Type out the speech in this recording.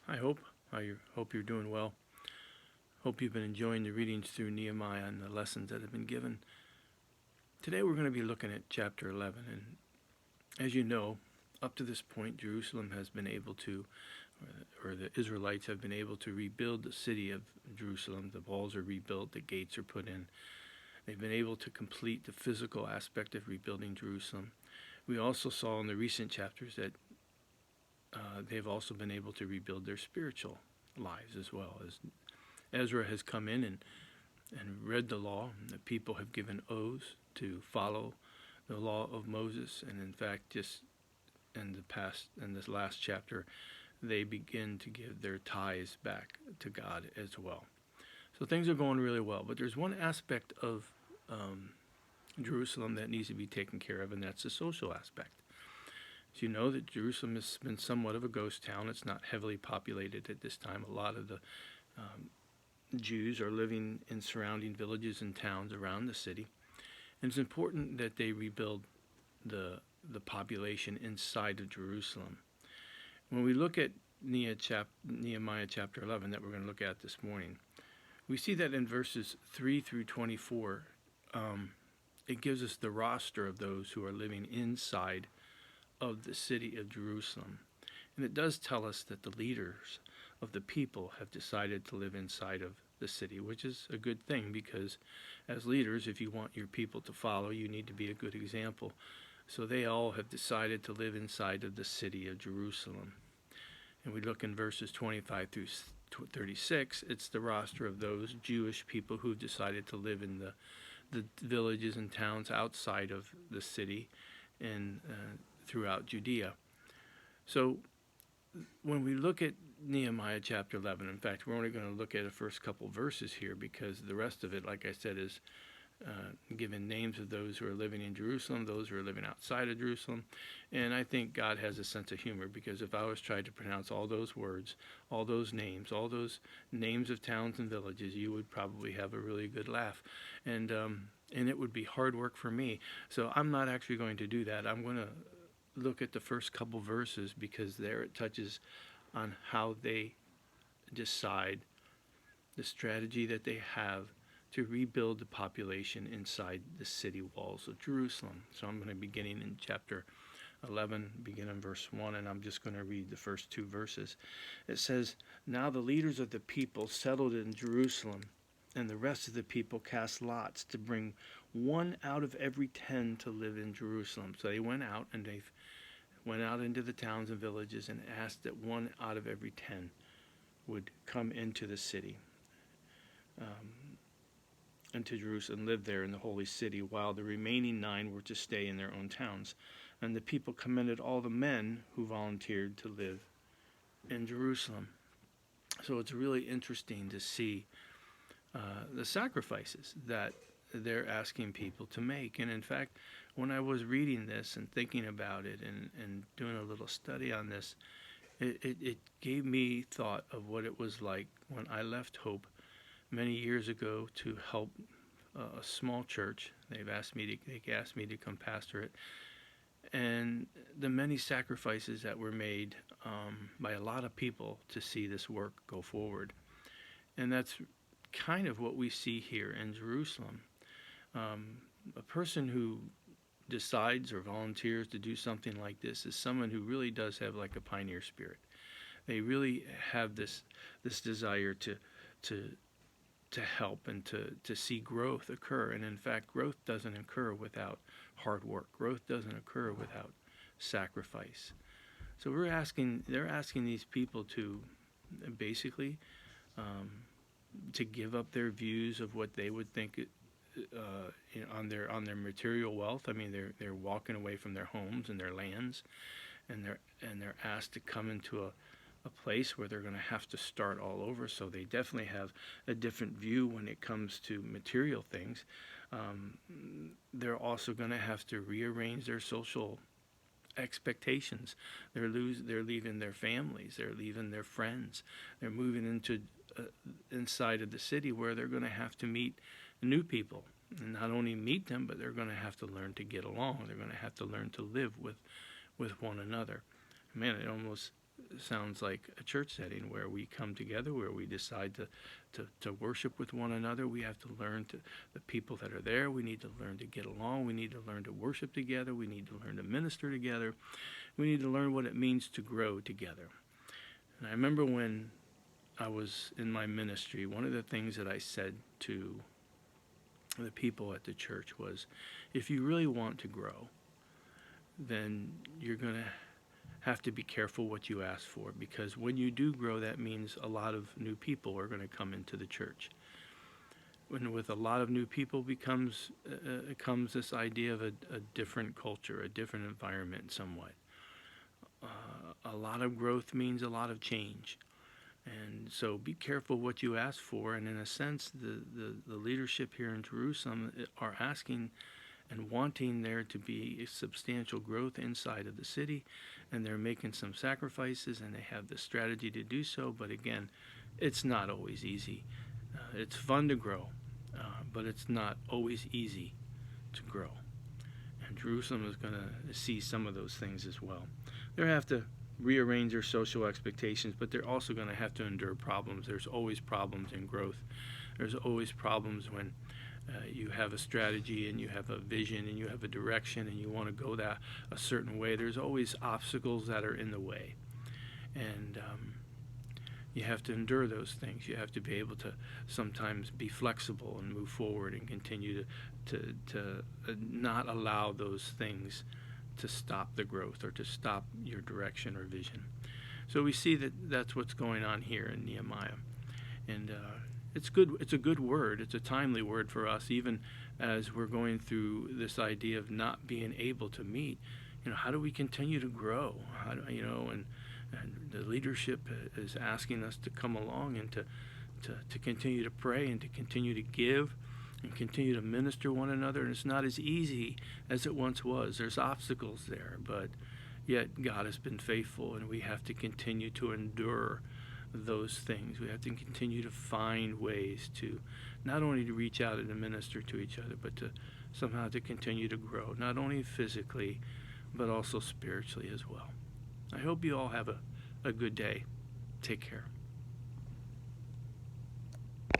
I hope you're doing well. Hope you've been enjoying the readings through Nehemiah and the lessons that have been given. Today we're going to be looking at chapter 11, and as you know, up to this point, Jerusalem has been able to, or the Israelites have been able to rebuild the city of Jerusalem. The walls are rebuilt, the gates are put in. They've been able to complete the physical aspect of rebuilding Jerusalem. We also saw in the recent chapters that they've also been able to rebuild their spiritual lives as well. As Ezra has come in and read the law, and the people have given oaths to follow the law of Moses, and in fact, just in this last chapter, they begin to give their tithes back to God as well. So things are going really well, but there's one aspect of Jerusalem that needs to be taken care of, and that's the social aspect. As you know, that Jerusalem has been somewhat of a ghost town. It's not heavily populated at this time. A lot of the Jews are living in surrounding villages and towns around the city. And it's important that they rebuild the population inside of Jerusalem. When we look at Nehemiah chapter 11 that we're going to look at this morning, we see that in verses 3 through 24, it gives us the roster of those who are living inside of the city of Jerusalem. And it does tell us that the leaders of the people have decided to live inside of the city, which is a good thing, because as leaders, if you want your people to follow, you need to be a good example. So they all have decided to live inside of the city of Jerusalem. And we look in verses 25 through 36, it's the roster of those Jewish people who've decided to live in the villages and towns outside of the city and throughout Judea. So when we look at Nehemiah chapter 11, in fact, we're only going to look at the first couple verses here, because the rest of it, like I said, is given names of those who are living in Jerusalem, those who are living outside of Jerusalem. And I think God has a sense of humor, because if I was trying to pronounce all those words, all those names of towns and villages, you would probably have a really good laugh. And it would be hard work for me. So I'm not actually going to do that. I'm going to look at the first couple verses, because there it touches on how they decide the strategy that they have to rebuild the population inside the city walls of Jerusalem. So I'm going to be beginning in chapter 11, begin in verse 1, and I'm just going to read the first two verses. It says, "Now the leaders of the people settled in Jerusalem, and the rest of the people cast lots to bring one out of every 10 to live in Jerusalem." So they went out, and they went out into the towns and villages and asked that one out of every 10 would come into the city, into Jerusalem, live there in the holy city, while the remaining 9 were to stay in their own towns. And the people commended all the men who volunteered to live in Jerusalem. So it's really interesting to see the sacrifices that they're asking people to make. And in fact, when I was reading this and thinking about it and doing a little study on this, it gave me thought of what it was like when I left Hope many years ago to help a small church. They asked me to come pastor it, and the many sacrifices that were made by a lot of people to see this work go forward. And that's kind of what we see here in Jerusalem. A person who decides or volunteers to do something like this is someone who really does have like a pioneer spirit. They really have this desire to help and to see growth occur. And in fact, growth doesn't occur without hard work. Growth doesn't occur without sacrifice. So they're asking these people to basically to give up their views of what they would think on their material wealth. I mean, they're walking away from their homes and their lands, and they're asked to come into a place where they're going to have to start all over. So they definitely have a different view when it comes to material things. They're also going to have to rearrange their social expectations. They're leaving their families. They're leaving their friends. They're moving into inside of the city, where they're going to have to meet new people, and not only meet them, but they're going to have to learn to get along. They're going to have to learn to live with one another. Man, it almost sounds like a church setting where we come together, where we decide to worship with one another. We have to learn to, the people that are there, we need to learn to get along. We need to learn to worship together. We need to learn to minister together. We need to learn what it means to grow together. And I remember when I was in my ministry, one of the things that I said to the people at the church was, if you really want to grow, then you're going to have to be careful what you ask for, because when you do grow, that means a lot of new people are going to come into the church. When with a lot of new people comes this idea of a different culture, a different environment somewhat. A lot of growth means a lot of change. And so be careful what you ask for. And in a sense, the leadership here in Jerusalem are asking and wanting there to be a substantial growth inside of the city, and they're making some sacrifices, and they have the strategy to do so. But again, it's not always easy. It's fun to grow, but it's not always easy to grow. And Jerusalem is going to see some of those things as well. They'll have to rearrange their social expectations, but they're also going to have to endure problems. There's always problems in growth. There's always problems when you have a strategy and you have a vision and you have a direction and you want to go that a certain way. There's always obstacles that are in the way, and you have to endure those things. You have to be able to sometimes be flexible and move forward and continue to not allow those things to stop the growth or to stop your direction or vision. So we see that that's what's going on here in Nehemiah, and it's good. It's a good word. It's a timely word for us, even as we're going through this idea of not being able to meet. How do we continue to grow? How do, and the leadership is asking us to come along and to continue to pray and to continue to give and continue to minister one another. And it's not as easy as it once was. There's obstacles there, but yet God has been faithful, and we have to continue to endure those things. We have to continue to find ways to not only to reach out and to minister to each other, but to somehow to continue to grow, not only physically, but also spiritually as well. I hope you all have a good day. Take care.